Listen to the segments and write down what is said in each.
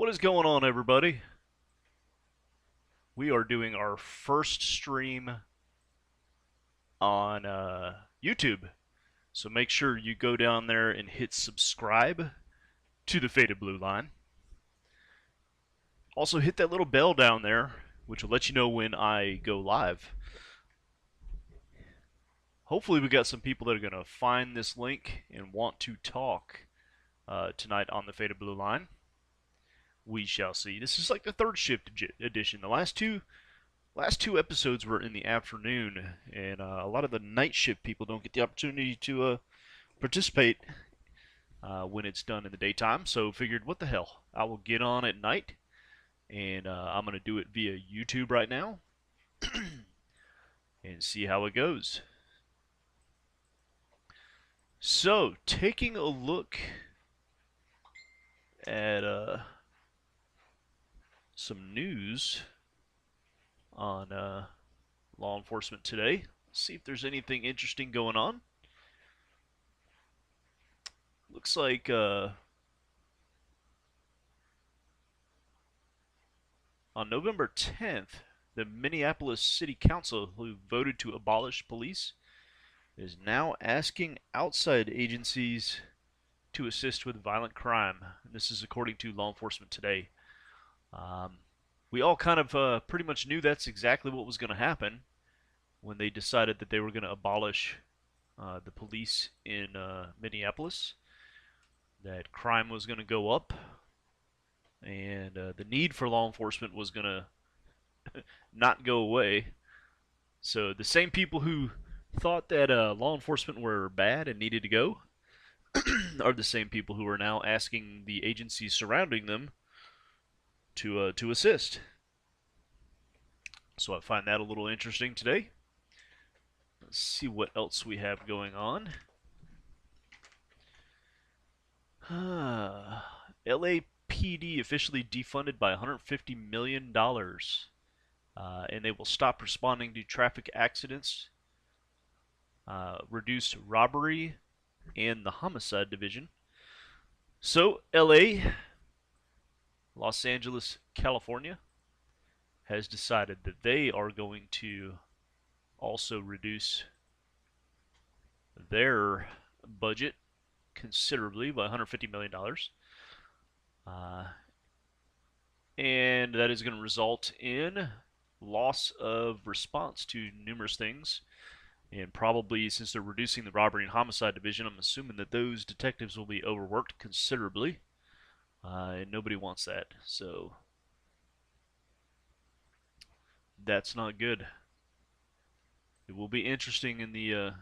What is going on, everybody? We are doing our first stream on YouTube. So make sure you go down there and hit subscribe to the Faded Blue Line. Also, hit that little bell down there, which will let you know when I go live. Hopefully, we got some people that are going to find this link and want to talk tonight on the Faded Blue Line. We shall see. This is like the third shift edition. The last two episodes were in the afternoon, and a lot of the night shift people don't get the opportunity to participate when it's done in the daytime. So figured, what the hell? I will get on at night, and I'm going to do it via YouTube right now and see how it goes. So, taking a look at some news on law enforcement today. See if there's anything interesting going on. Looks like on November 10th, the Minneapolis City Council, who voted to abolish police, is now asking outside agencies to assist with violent crime. And this is according to Law Enforcement Today. We all kind of pretty much knew that's exactly what was going to happen when they decided that they were going to abolish the police in Minneapolis, that crime was going to go up, and the need for law enforcement was going to not go away. So the same people who thought that law enforcement were bad and needed to go are the same people who are now asking the agencies surrounding them to assist. So I find that a little interesting today. Let's see what else we have going on. LAPD officially defunded by $150 million, and they will stop responding to traffic accidents, reduce robbery, and the homicide division. So, LA, Los Angeles, California, has decided that they are going to also reduce their budget considerably by $150 million. And that is going to result in loss of response to numerous things. And probably, since they're reducing the robbery and homicide division, I'm assuming that those detectives will be overworked considerably. And nobody wants that. So that's not good. It will be interesting in the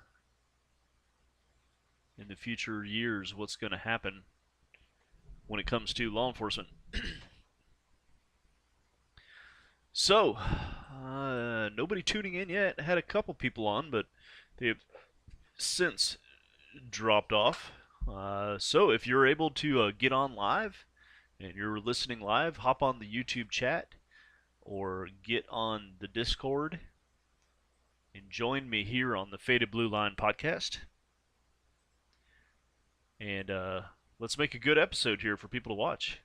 future years what's going to happen when it comes to law enforcement. So, nobody tuning in yet. Had a couple people on, but they have since dropped off. So if you're able to get on live and you're listening live, hop on the YouTube chat or get on the Discord and join me here on the Faded Blue Line podcast. And let's make a good episode here for people to watch.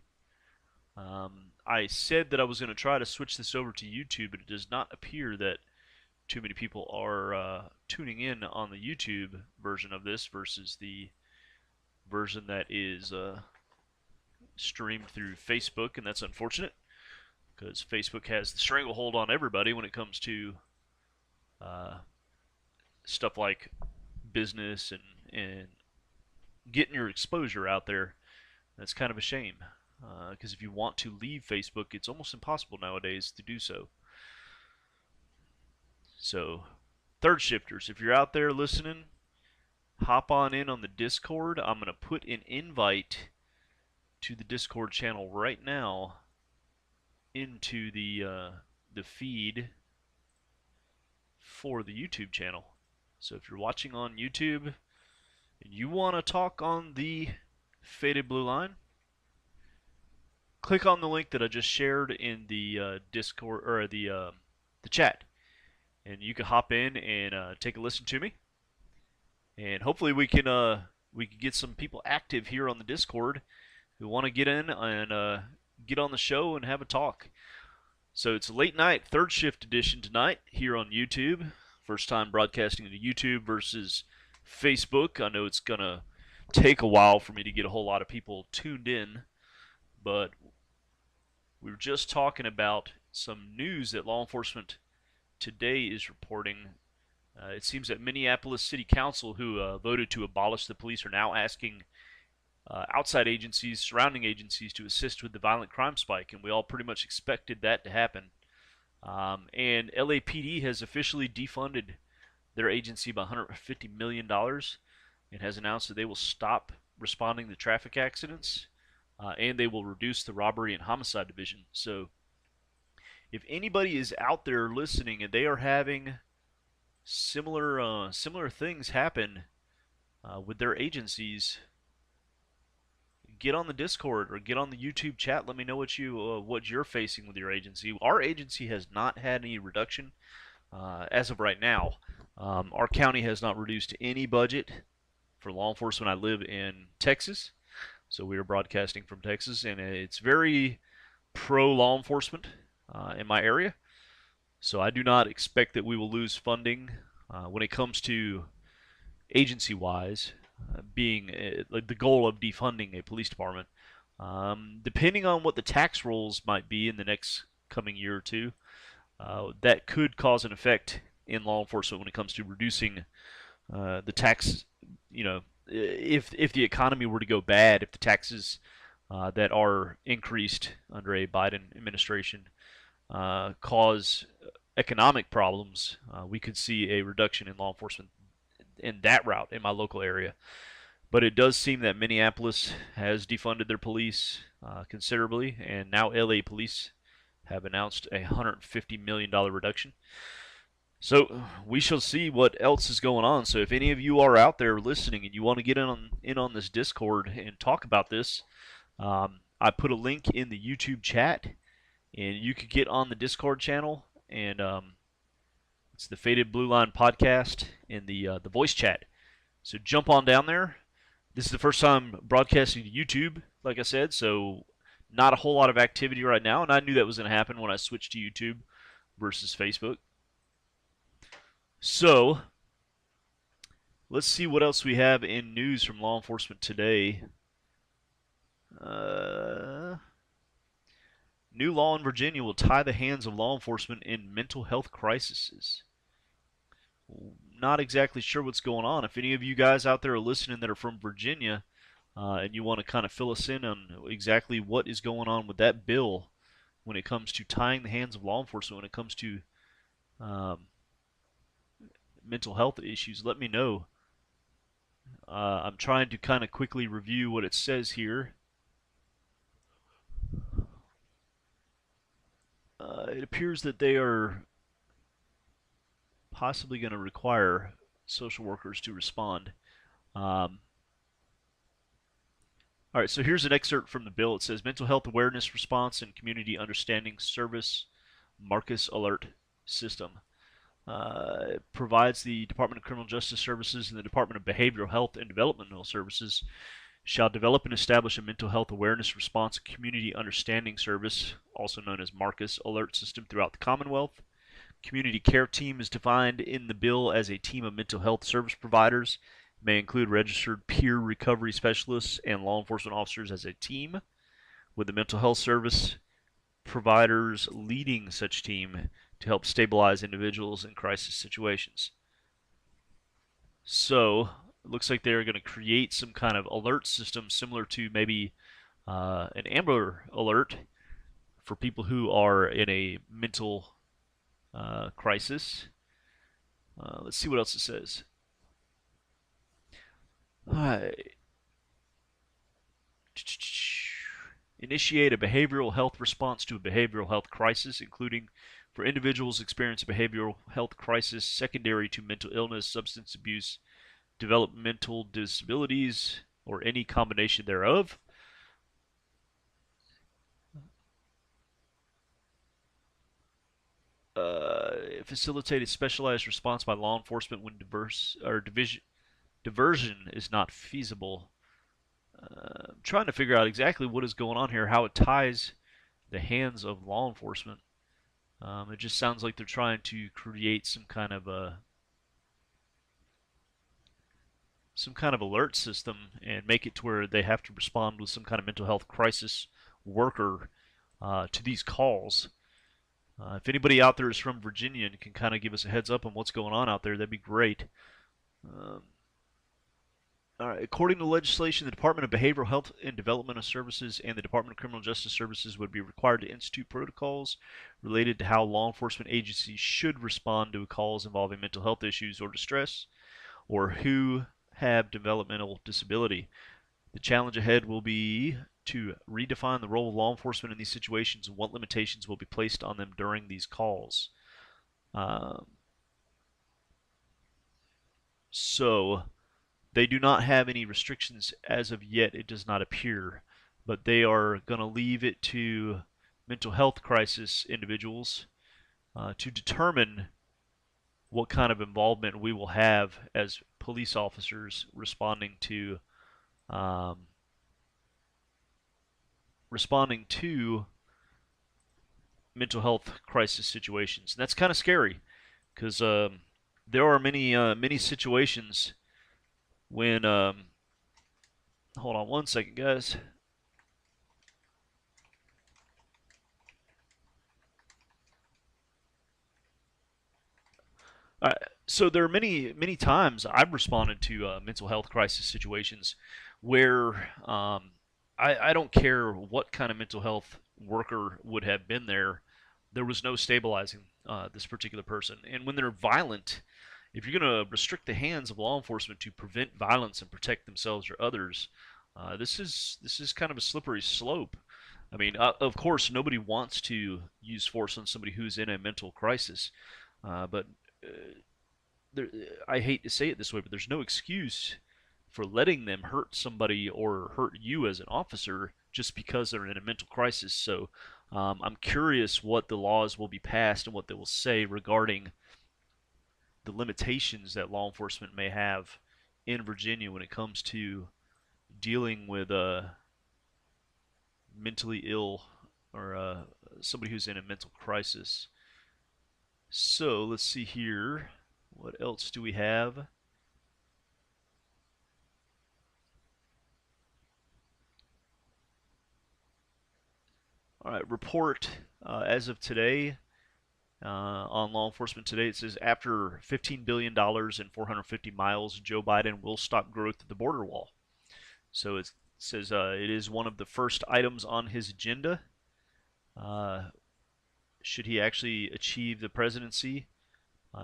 I said that I was going to try to switch this over to YouTube, but it does not appear that too many people are tuning in on the YouTube version of this versus the version that is streamed through Facebook, and that's unfortunate because Facebook has the stranglehold on everybody when it comes to stuff like business and getting your exposure out there. That's kind of a shame because if you want to leave Facebook, it's almost impossible nowadays to do so. So, third shifters, if you're out there listening, hop on in on the Discord. I'm going to put an invite to the Discord channel right now into the feed for the YouTube channel. So if you're watching on YouTube and you want to talk on the Faded Blue Line, click on the link that I just shared in the Discord or the chat, and you can hop in and take a listen to me. And hopefully we can get some people active here on the Discord who want to get in and get on the show and have a talk. So it's late night, third shift edition tonight here on YouTube. First time broadcasting to YouTube versus Facebook. I know it's going to take a while for me to get a whole lot of people tuned in, but we were just talking about some news that law enforcement today is reporting. It seems that Minneapolis City Council, who voted to abolish the police, are now asking outside agencies, surrounding agencies, to assist with the violent crime spike, and we all pretty much expected that to happen. And LAPD has officially defunded their agency by $150 million and has announced that they will stop responding to traffic accidents and they will reduce the robbery and homicide division. So if anybody is out there listening and they are having similar things happen with their agencies, get on the Discord or get on the YouTube chat. Let me know what you're facing with your agency. Our agency has not had any reduction as of right now. Our county has not reduced any budget for law enforcement. I live in Texas, so we are broadcasting from Texas, and it's very pro law enforcement in my area. So I do not expect that we will lose funding when it comes to agency-wise, being like the goal of defunding a police department. Depending on what the tax rolls might be in the next coming year or two, that could cause an effect in law enforcement when it comes to reducing the tax. You know, if the economy were to go bad, if the taxes that are increased under a Biden administration cause economic problems, we could see a reduction in law enforcement in that route in my local area. But it does seem that Minneapolis has defunded their police considerably, and now LA police have announced a $150 million reduction. So we shall see what else is going on. So if any of you are out there listening and you want to get in on this Discord and talk about this, I put a link in the YouTube chat, and you could get on the Discord channel, and it's the Faded Blue Line podcast in the voice chat. So jump on down there. This is the first time broadcasting to YouTube, like I said, so not a whole lot of activity right now, and I knew that was going to happen when I switched to YouTube versus Facebook. So let's see what else we have in news from law enforcement today. New law in Virginia will tie the hands of law enforcement in mental health crises. Not exactly sure what's going on. If any of you guys out there are listening that are from Virginia and you want to kind of fill us in on exactly what is going on with that bill when it comes to tying the hands of law enforcement, when it comes to mental health issues, let me know. I'm trying to kind of quickly review what it says here. It appears that they are possibly going to require social workers to respond. All right, so here's an excerpt from the bill. It says Mental Health Awareness Response and Community Understanding Service Marcus Alert System. It provides the Department of Criminal Justice Services and the Department of Behavioral Health and Developmental Services shall develop and establish a mental health awareness response and community understanding service, also known as Marcus Alert System, throughout the Commonwealth. Community care team is defined in the bill as a team of mental health service providers. It may include registered peer recovery specialists and law enforcement officers as a team, with the mental health service providers leading such team to help stabilize individuals in crisis situations. So it looks like they're going to create some kind of alert system similar to maybe an Amber Alert for people who are in a mental crisis. Let's see what else it says. Initiate a behavioral health response to a behavioral health crisis, including for individuals experiencing a behavioral health crisis secondary to mental illness, substance abuse, developmental disabilities, or any combination thereof. Facilitate a specialized response by law enforcement when diversion is not feasible. I'm trying to figure out exactly what is going on here, how it ties the hands of law enforcement. It just sounds like they're trying to create some kind of alert system and make it to where they have to respond with some kind of mental health crisis worker to these calls. If anybody out there is from Virginia and can kind of give us a heads up on what's going on out there, that'd be great. Um, all right. According to legislation, the Department of Behavioral Health and Developmental Services and the Department of Criminal Justice Services would be required to institute protocols related to how law enforcement agencies should respond to calls involving mental health issues or distress, or who have developmental disability. The challenge ahead will be to redefine the role of law enforcement in these situations and what limitations will be placed on them during these calls. Um, so they do not have any restrictions as of yet, it does not appear, but they are going to leave it to mental health crisis individuals to determine what kind of involvement we will have as police officers um, responding to mental health crisis situations. And that's kind of scary because there are many situations when hold on one second, guys. Uh, so there are many times I've responded to mental health crisis situations where I don't care what kind of mental health worker would have been there. There was no stabilizing this particular person, and when they're violent, if you're going to restrict the hands of law enforcement to prevent violence and protect themselves or others, this is kind of a slippery slope. I mean, of course, nobody wants to use force on somebody who's in a mental crisis, but uh, there, I hate to say it this way, but there's no excuse for letting them hurt somebody or hurt you as an officer just because they're in a mental crisis. So I'm curious what the laws will be passed and what they will say regarding the limitations that law enforcement may have in Virginia when it comes to dealing with mentally ill or somebody who's in a mental crisis. So let's see here. What else do we have? All right, report as of today on Law Enforcement Today. It says after $15 billion and 450 miles, Joe Biden will stop growth of the border wall. So it says it is one of the first items on his agenda. Should he actually achieve the presidency,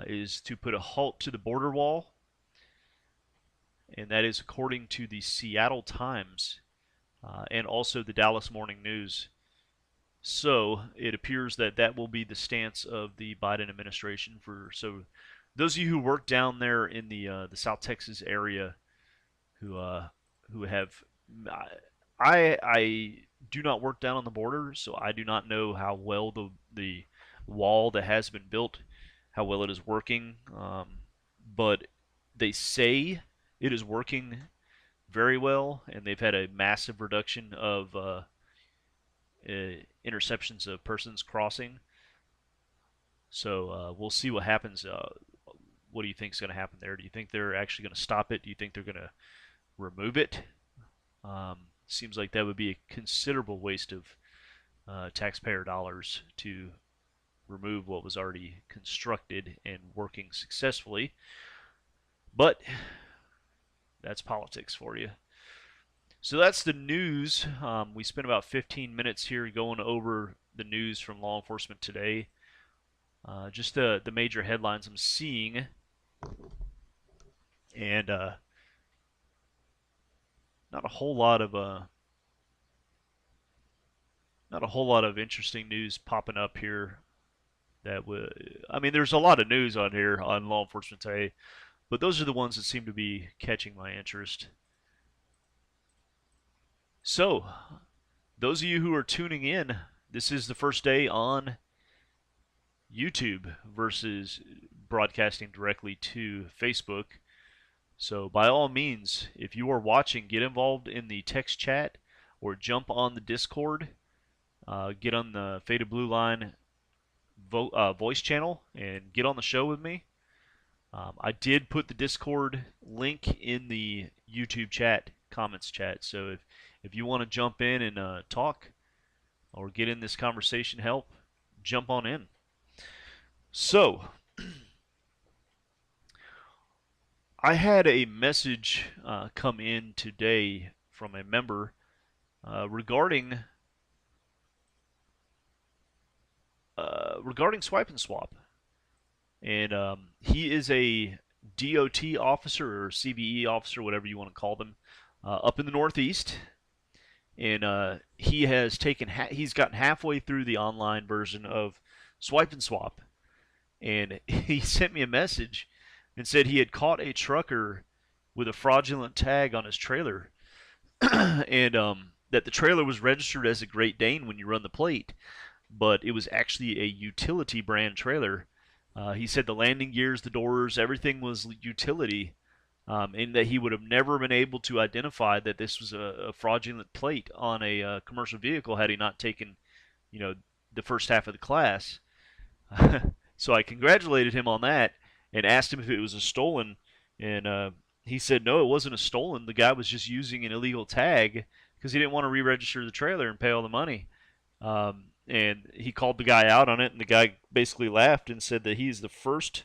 is to put a halt to the border wall, and that is according to the Seattle Times and also the Dallas Morning News. So it appears that that will be the stance of the Biden administration. So those of you who work down there in the South Texas area, who who have I do not work down on the border, so I do not know how well the wall that has been built, how well it is working. But they say it is working very well, and they've had a massive reduction of interceptions of persons crossing. So we'll see what happens. What do you think is going to happen there? Do you think they're actually going to stop it? Do you think they're going to remove it? Seems like that would be a considerable waste of taxpayer dollars to remove what was already constructed and working successfully. But that's politics for you. So that's the news. We spent about 15 minutes here going over the news from law enforcement today. Just the major headlines I'm seeing, and not a whole lot of not a whole lot of interesting news popping up here. I mean, there's a lot of news on here on law enforcement today, but those are the ones that seem to be catching my interest. So, those of you who are tuning in, this is the first day on YouTube versus broadcasting directly to Facebook. So, by all means, if you are watching, get involved in the text chat or jump on the Discord. get on the Faded Blue Line voice channel and get on the show with me. I did put the Discord link in the YouTube chat, comments chat. So if you want to jump in and talk or get in this conversation, help, jump on in. So I had a message come in today from a member regarding Swipe and Swap, and he is a DOT officer or CVE officer, whatever you want to call them, up in the Northeast, and he's gotten halfway through the online version of Swipe and Swap, and he sent me a message and said he had caught a trucker with a fraudulent tag on his trailer, and that the trailer was registered as a Great Dane when you run the plate, but it was actually a utility brand trailer. He said the landing gears, the doors, everything was utility, and that he would have never been able to identify that this was a fraudulent plate on a commercial vehicle had he not taken, the first half of the class. So I congratulated him on that and asked him if it was a stolen, and he said no, it wasn't a stolen. The guy was just using an illegal tag because he didn't want to re-register the trailer and pay all the money. And he called the guy out on it, and the guy basically laughed and said that he's the first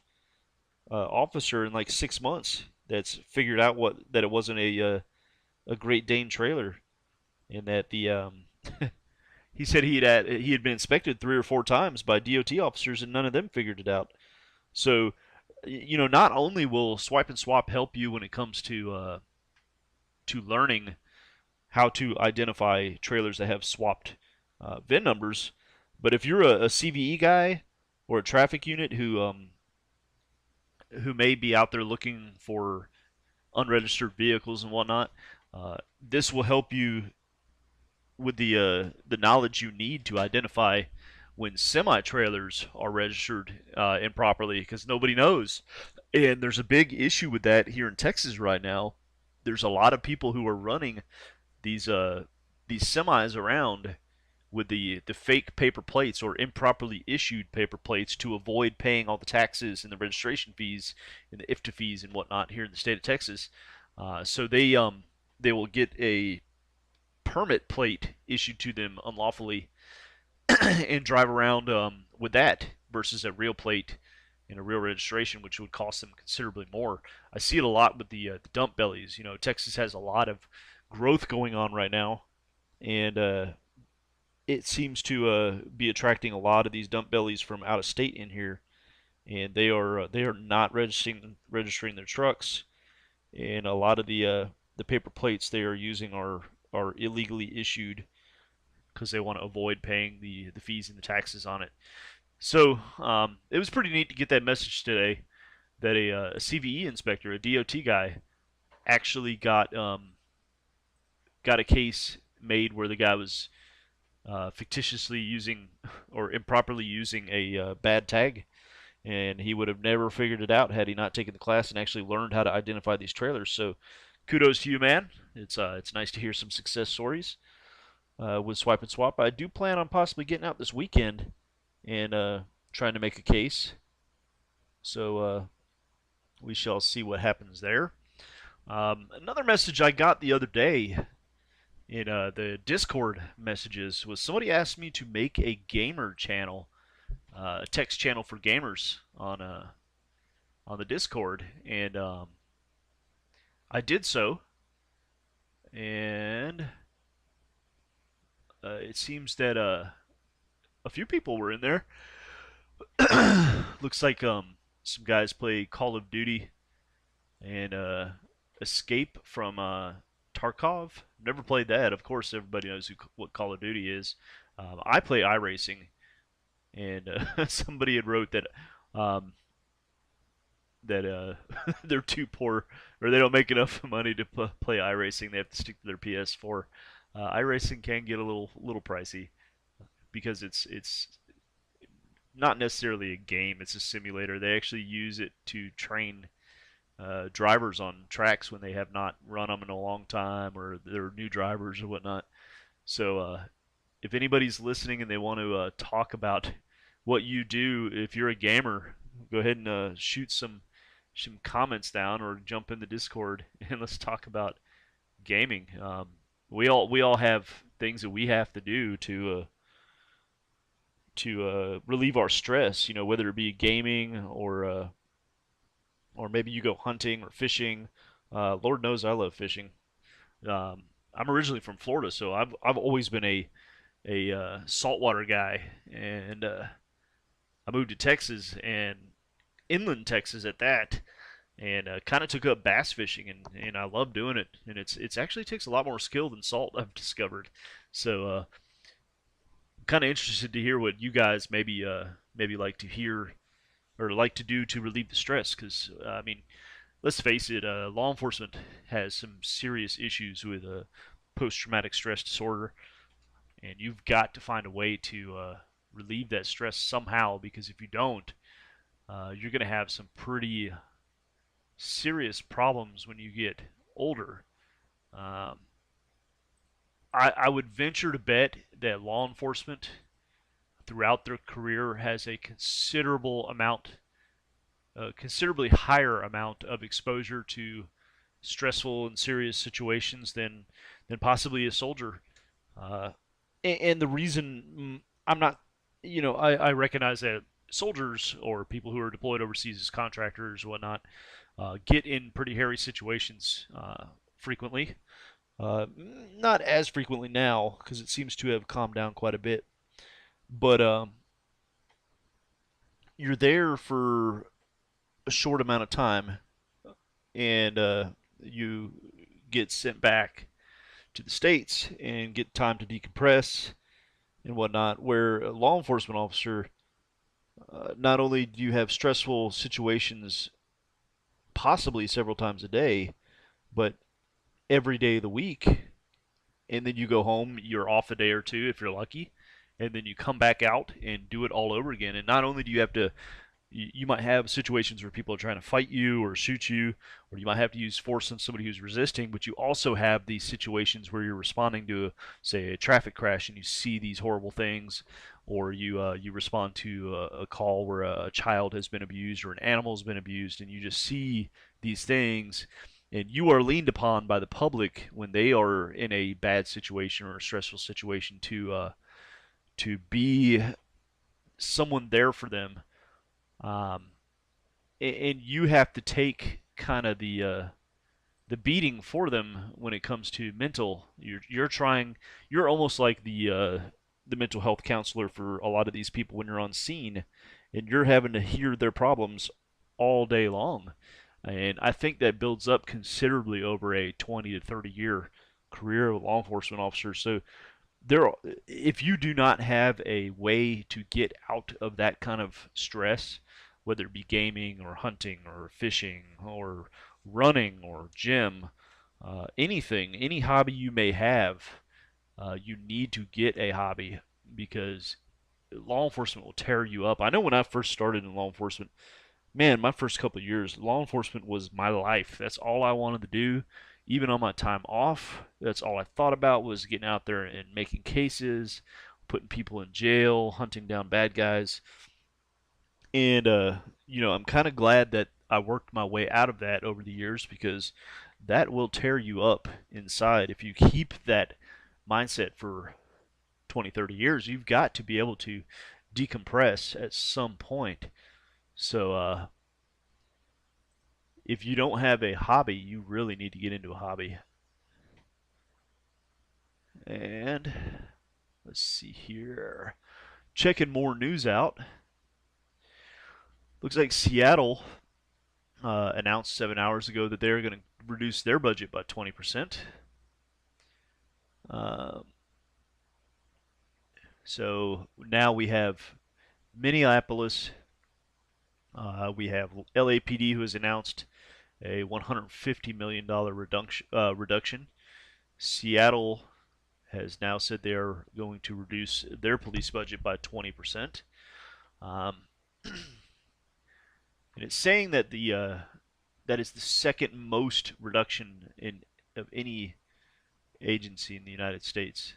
officer in like 6 months that's figured out that it wasn't a Great Dane trailer, and that the he said he had been inspected 3 or 4 times by DOT officers, and none of them figured it out. So, not only will Swipe and Swap help you when it comes to learning how to identify trailers that have swapped VIN numbers, but if you're a CVE guy or a traffic unit who may be out there looking for unregistered vehicles and whatnot, this will help you with the knowledge you need to identify when semi trailers are registered improperly, because nobody knows. And there's a big issue with that here in Texas right now. There's a lot of people who are running these semis around with the fake paper plates or improperly issued paper plates to avoid paying all the taxes and the registration fees and the IFTA fees and whatnot here in the state of Texas. So they will get a permit plate issued to them unlawfully and drive around with that versus a real plate and a real registration, which would cost them considerably more. I see it a lot with the dump bellies. Texas has a lot of growth going on right now, and it seems to be attracting a lot of these dump bellies from out of state in here, and they are not registering their trucks, and a lot of the paper plates they are using are illegally issued because they want to avoid paying the fees and the taxes on it. So it was pretty neat to get that message today that a CVE inspector, a DOT guy, actually got a case made where the guy was fictitiously using or improperly using a bad tag, and he would have never figured it out had he not taken the class and actually learned how to identify these trailers. So kudos to you, man. It's nice to hear some success stories with Swipe and Swap. I do plan on possibly getting out this weekend and trying to make a case. So we shall see what happens there. Another message I got the other day in the Discord messages was somebody asked me to make a gamer channel, a text channel for gamers on the Discord, and I did so, and it seems that a few people were in there. Looks like some guys play Call of Duty and Escape from Tarkov. Never played that. Of course, everybody knows what Call of Duty is. I play iRacing, and somebody had wrote that they're too poor or they don't make enough money to play iRacing. They have to stick to their PS4. iRacing can get a little pricey because it's not necessarily a game. It's a simulator. They actually use it to train drivers on tracks when they have not run them in a long time or they're new drivers or whatnot. So if anybody's listening and they want to talk about what you do, if you're a gamer, go ahead and shoot some comments down or jump in the Discord and let's talk about gaming. We all have things that we have to do to relieve our stress. You know, whether it be gaming or maybe you go hunting or fishing. Lord knows I love fishing. I'm originally from Florida, so I've always been a saltwater guy, and I moved to Texas and inland Texas at that, and kind of took up bass fishing, and I love doing it. And it's actually takes a lot more skill than salt, I've discovered. So I'm kind of interested to hear what you guys maybe like to hear or like to do to relieve the stress, because I mean, let's face it, law enforcement has some serious issues with post-traumatic stress disorder, and you've got to find a way to relieve that stress somehow. Because if you don't, you're going to have some pretty serious problems when you get older. Um, I would venture to bet that law enforcement throughout their career has a considerably higher amount of exposure to stressful and serious situations than possibly a soldier. Uh, and the reason I'm not, I recognize that soldiers or people who are deployed overseas as contractors or whatnot get in pretty hairy situations frequently. Not as frequently now because it seems to have calmed down quite a bit. But you're there for a short amount of time, and you get sent back to the states and get time to decompress and whatnot. Where a law enforcement officer, not only do you have stressful situations possibly several times a day, but every day of the week, and then you go home, you're off a day or two if you're lucky, and then you come back out and do it all over again. And not only do you have to, you might have situations where people are trying to fight you or shoot you, or you might have to use force on somebody who's resisting, but you also have these situations where you're responding to, say, a traffic crash and you see these horrible things, or you respond to a call where a child has been abused or an animal has been abused, and you just see these things, and you are leaned upon by the public when they are in a bad situation or a stressful situation to be someone there for them, um, and you have to take kind of the beating for them when it comes to mental. You're almost like the mental health counselor for a lot of these people when you're on scene, and you're having to hear their problems all day long. And I think that builds up considerably over a 20 to 30 year career of a law enforcement officer. So there, if you do not have a way to get out of that kind of stress, whether it be gaming or hunting or fishing or running or gym, anything, any hobby you may have, you need to get a hobby because law enforcement will tear you up. I know when I first started in law enforcement, man, my first couple of years, law enforcement was my life. That's all I wanted to do. Even on my time off, that's all I thought about was getting out there and making cases, putting people in jail, hunting down bad guys. And I'm kind of glad that I worked my way out of that over the years because that will tear you up inside. If you keep that mindset for 20, 30 years, you've got to be able to decompress at some point. So, if you don't have a hobby, you really need to get into a hobby. And let's see here. Checking more news out. Looks like Seattle announced 7 hours ago that they're going to reduce their budget by 20%. Um, so now we have Minneapolis. We have LAPD, who has announced a $150 million reduction. Seattle has now said they are going to reduce their police budget by 20%. Um, and it's saying that that is the second most reduction of any agency in the United States.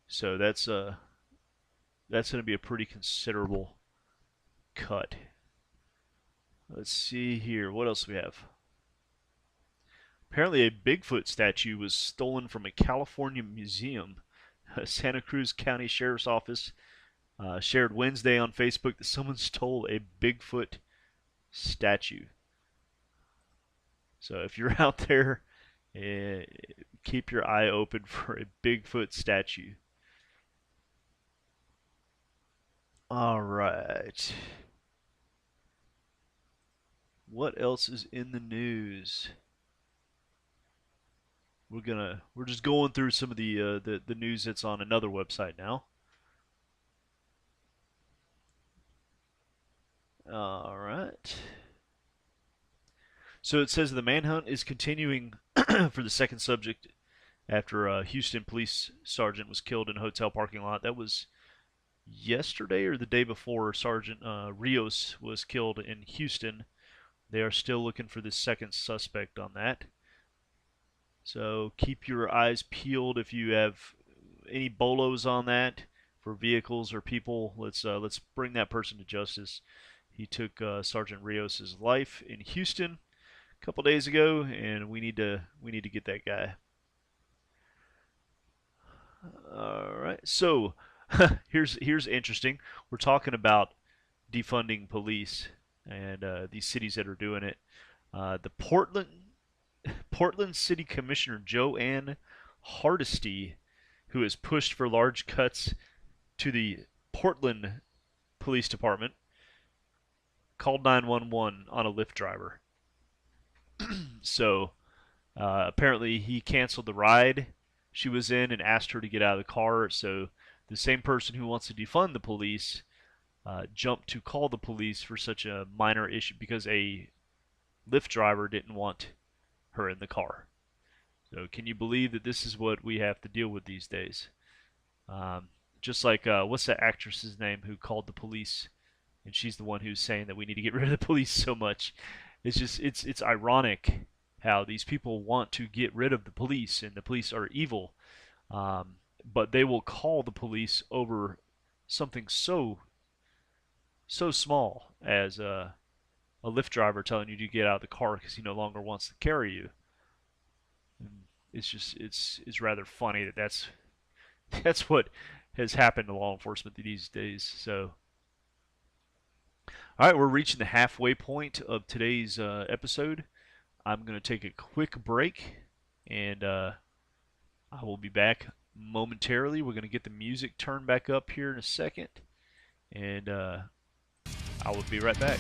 So that's going to be a pretty considerable cut. Let's see here. What else do we have? Apparently, a Bigfoot statue was stolen from a California museum. Santa Cruz County Sheriff's Office shared Wednesday on Facebook that someone stole a Bigfoot statue. So if you're out there, eh, keep your eye open for a Bigfoot statue. All right. What else is in the news? We're just going through some of the news that's on another website now. All right. So it says the manhunt is continuing for the second subject after a Houston police sergeant was killed in a hotel parking lot. That was yesterday or the day before. Sergeant Rios was killed in Houston. They are still looking for the second suspect on that. So keep your eyes peeled if you have any bolos on that for vehicles or people. Let's bring that person to justice. He took Sergeant Rios' life in Houston a couple days ago, and we need to get that guy. All right. So here's interesting. We're talking about defunding police and these cities that are doing it. The Portland City Commissioner Joanne Hardesty, who has pushed for large cuts to the Portland Police Department, called 911 on a Lyft driver. So apparently he canceled the ride she was in and asked her to get out of the car. So the same person who wants to defund the police jumped to call the police for such a minor issue because a Lyft driver didn't want her in the car. So can you believe that this is what we have to deal with these days? Just like what's that actress's name who called the police, and she's the one who's saying that we need to get rid of the police so much. It's ironic how these people want to get rid of the police, and the police are evil, but they will call the police over something so small as a Lyft driver telling you to get out of the car because he no longer wants to carry you. And it's rather funny that that's what has happened to law enforcement these days. So, all right, we're reaching the halfway point of today's episode. I'm going to take a quick break, and I will be back momentarily. We're going to get the music turned back up here in a second, and I will be right back.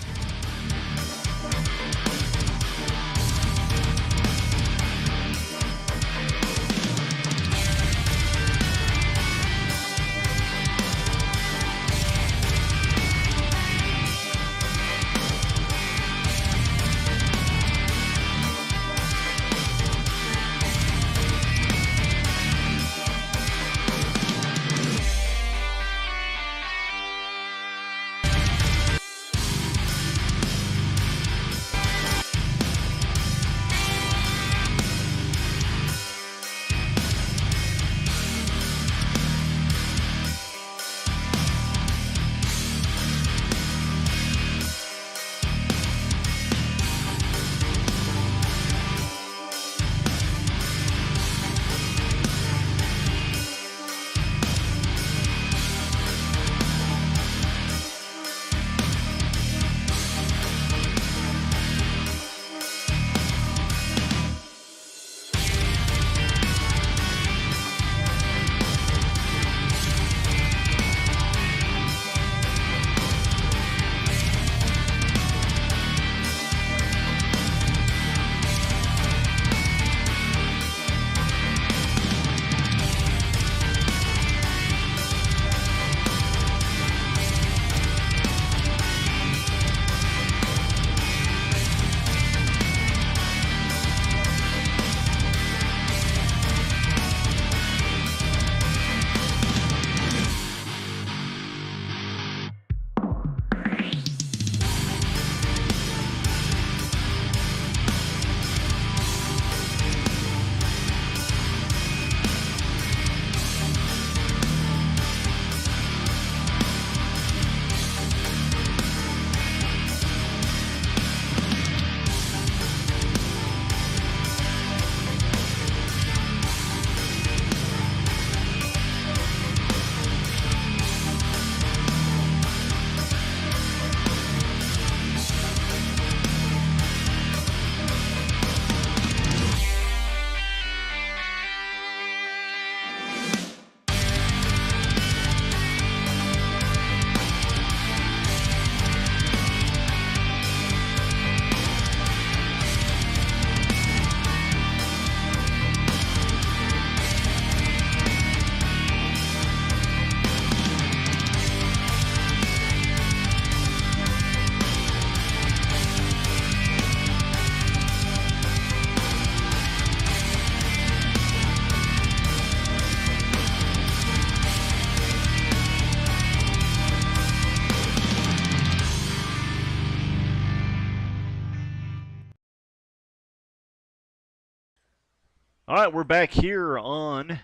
All right, we're back here on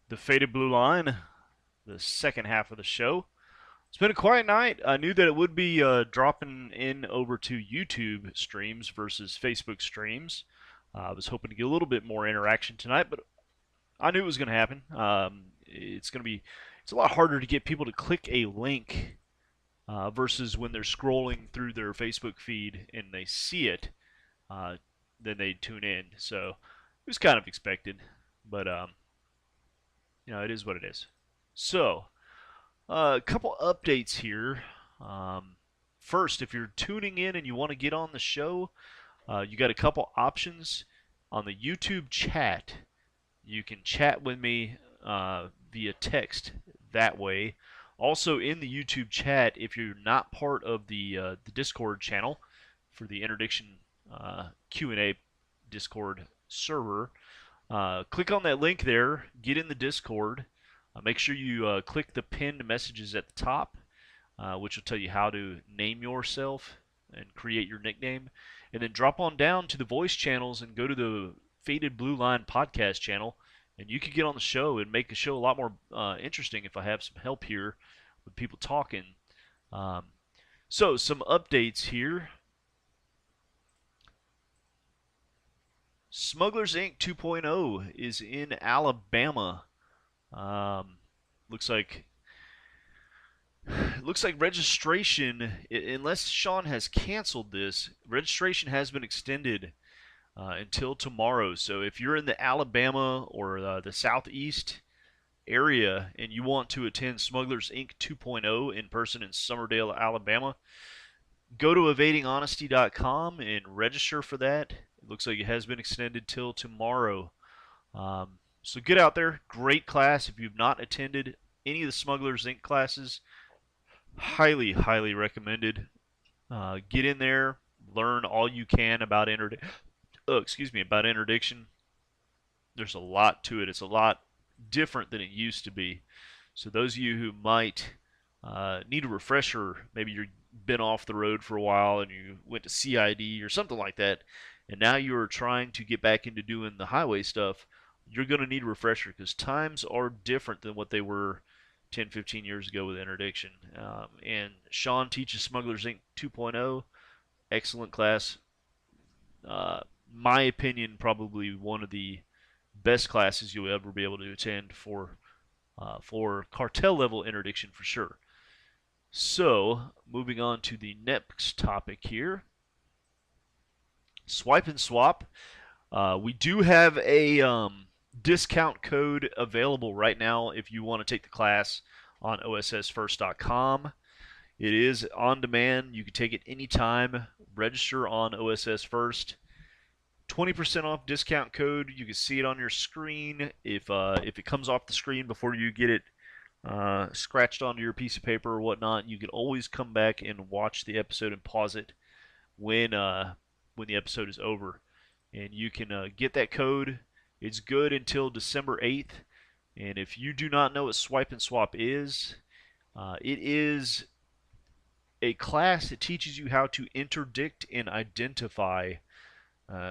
the Faded Blue Line, the second half of the show. It's been a quiet night. I knew that it would be dropping in over to YouTube streams versus Facebook streams. I was hoping to get a little bit more interaction tonight, but I knew it was going to happen. It's a lot harder to get people to click a link versus when they're scrolling through their Facebook feed and they see it, uh, then they tune in. So it was kind of expected, but it is what it is. So a couple updates here. Um, First, if you're tuning in and you want to get on the show, you got a couple options on the YouTube chat. You can chat with me via text that way. Also, in the YouTube chat, if you're not part of the Discord channel for the Interdiction Q&A Discord server, click on that link there, get in the Discord. Make sure you click the pinned messages at the top, which will tell you how to name yourself and create your nickname. And then drop on down to the voice channels and go to the Faded Blue Line podcast channel. And you could get on the show and make the show a lot more interesting if I have some help here with people talking. So, some updates here. Smugglers Inc. 2.0 is in Alabama. Looks like registration, unless Sean has canceled this, registration has been extended until tomorrow. So if you're in the Alabama or the Southeast area and you want to attend Smugglers Inc. 2.0 in person in Summerdale, Alabama, go to evadinghonesty.com and register for that. It looks like it has been extended till tomorrow. So get out there. Great class. If you've not attended any of the Smugglers Inc. classes, highly, highly recommended. Get in there, learn all you can about interdiction. There's a lot to it. It's a lot different than it used to be. So those of you who might need a refresher, maybe you've been off the road for a while and you went to CID or something like that, and now you're trying to get back into doing the highway stuff, you're going to need a refresher because times are different than what they were 10, 15 years ago with interdiction. And Sean teaches Smugglers Inc. 2.0. Excellent class. My opinion, probably one of the best classes you'll ever be able to attend for cartel level interdiction for sure. So, moving on to the next topic here. Swipe and Swap. We do have a discount code available right now if you want to take the class on OSSFirst.com. It is on demand. You can take it anytime. Register on OSS First. 20% off discount code. You can see it on your screen. If it comes off the screen before you get it scratched onto your piece of paper or whatnot, you can always come back and watch the episode and pause it when the episode is over. And you can get that code. It's good until December 8th. And if you do not know what Swipe and Swap is, it is a class that teaches you how to interdict and identify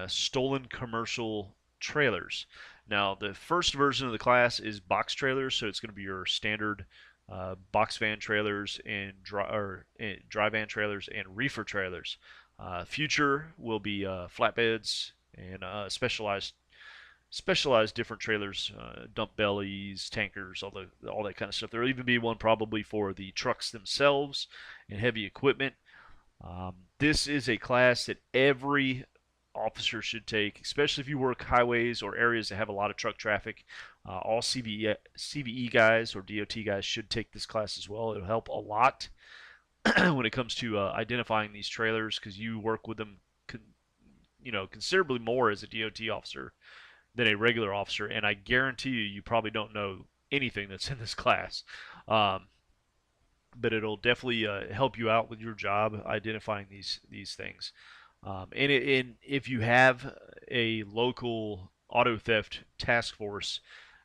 stolen commercial trailers. Now, the first version of the class is box trailers, so it's going to be your standard box van trailers and dry van trailers and reefer trailers. Future will be flatbeds and specialized different trailers, dump bellies, tankers, all that kind of stuff. There will even be one probably for the trucks themselves and heavy equipment. This is a class that every officer should take, especially if you work highways or areas that have a lot of truck traffic. All CVE guys or DOT guys should take this class as well. It'll help a lot when it comes to identifying these trailers because you work with them, considerably more as a DOT officer than a regular officer, and I guarantee you probably don't know anything that's in this class. But it'll definitely help you out with your job identifying these things. And if you have a local auto theft task force,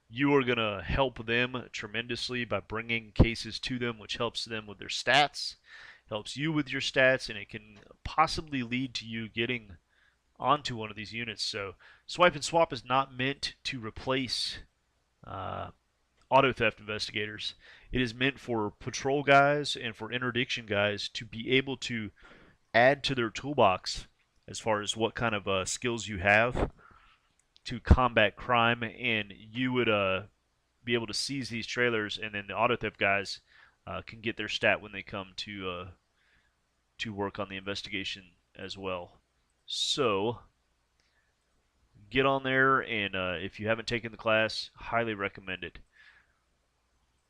you are going to help them tremendously by bringing cases to them, which helps them with their stats, helps you with your stats, and it can possibly lead to you getting onto one of these units. So swipe and swap is not meant to replace uh, auto theft investigators. It is meant for patrol guys and for interdiction guys to be able to add to their toolbox as far as what kind of skills you have to combat crime, and you would be able to seize these trailers, and then the auto theft guys can get their stat when they come to work on the investigation as well. So get on there, and if you haven't taken the class, highly recommend it.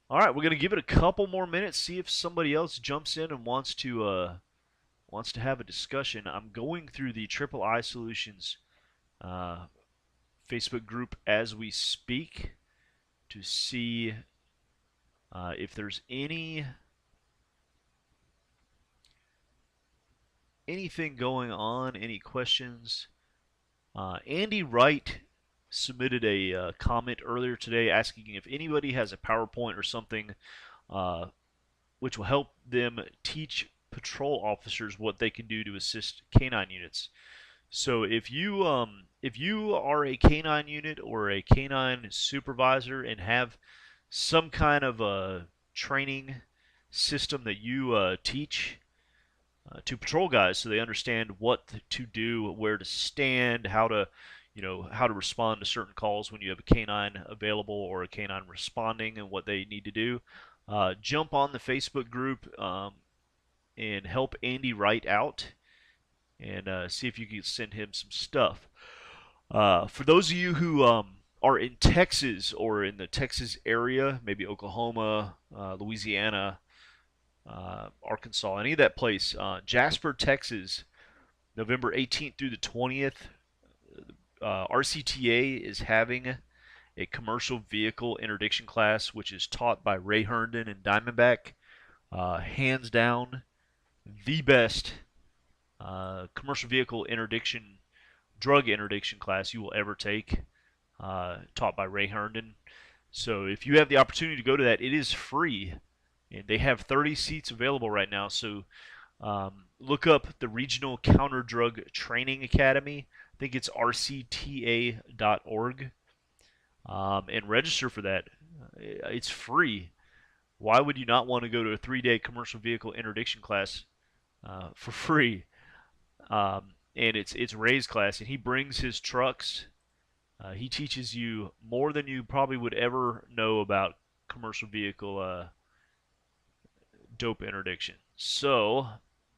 All right, we're gonna give it a couple more minutes, see if somebody else jumps in and wants to have a discussion. I'm going through the Triple I Solutions uh, Facebook group as we speak to see if there's anything going on, any questions. Andy Wright submitted a comment earlier today asking if anybody has a PowerPoint or something which will help them teach patrol officers what they can do to assist canine units. So if you are a canine unit or a canine supervisor and have some kind of a training system that you teach to patrol guys so they understand what to do, where to stand, how to how to respond to certain calls when you have a canine available or a canine responding and what they need to do, jump on the Facebook group and help Andy Wright out and see if you can send him some stuff. For those of you who are in Texas or in the Texas area, maybe Oklahoma, Louisiana, Arkansas, any of that place, Jasper, Texas, November 18th through the 20th, RCTA is having a commercial vehicle interdiction class, which is taught by Ray Herndon and Diamondback. Hands down, the best commercial vehicle interdiction, drug interdiction class you will ever take, taught by Ray Herndon. So if you have the opportunity to go to that, it is free. And they have 30 seats available right now. So look up the Regional Counter Drug Training Academy. I think it's rcta.org. And register for that. It's free. Why would you not want to go to a 3-day commercial vehicle interdiction class for free? And it's Ray's class, and he brings his trucks. He teaches you more than you probably would ever know about commercial vehicle dope interdiction. So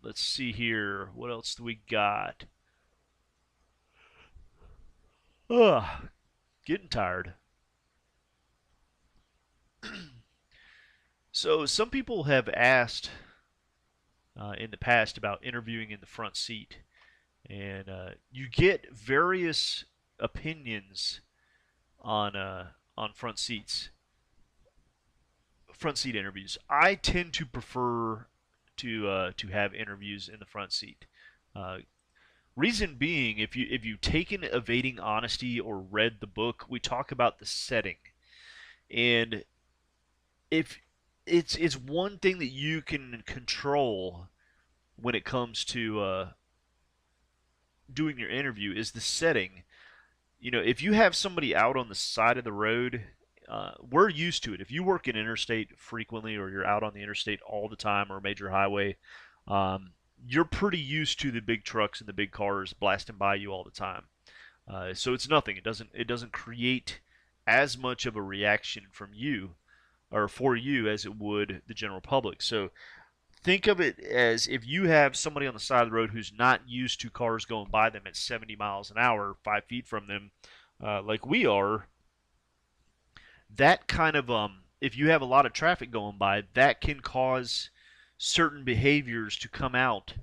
let's see here. What else do we got? Ugh, getting tired. So some people have asked in the past about interviewing in the front seat, and you get various opinions on front seats, front seat interviews. I tend to prefer to have interviews in the front seat. Reason being, if you've taken Evading Honesty or read the book, we talk about the setting, and if it's one thing that you can control when it comes to doing your interview is the setting. If you have somebody out on the side of the road, we're used to it. If you work in interstate frequently or you're out on the interstate all the time or a major highway, you're pretty used to the big trucks and the big cars blasting by you all the time. So it's nothing. It doesn't create as much of a reaction from you or for you as it would the general public. So think of it as if you have somebody on the side of the road who's not used to cars going by them at 70 miles an hour, 5 feet from them, like we are. That kind of if you have a lot of traffic going by, that can cause certain behaviors to come out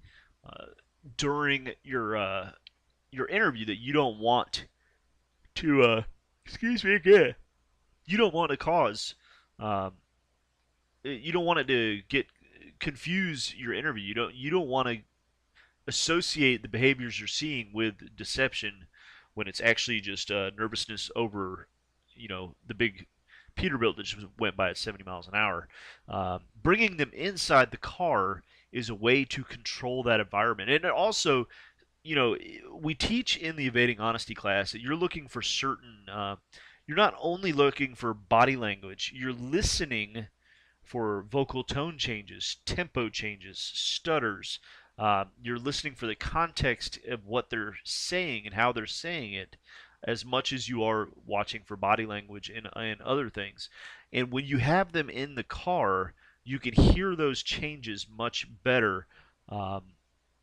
during your interview that you don't want to excuse me again. You don't want to cause. You don't want it to get confuse your interview. You don't want to associate the behaviors you're seeing with deception when it's actually just nervousness over the big Peterbilt that just went by at 70 miles an hour. Bringing them inside the car is a way to control that environment, and it also you know, we teach in the evading honesty class that you're looking for certain. You're not only looking for body language. You're listening for vocal tone changes, tempo changes, stutters. You're listening for the context of what they're saying and how they're saying it, as much as you are watching for body language and other things. And when you have them in the car, you can hear those changes much better. Um,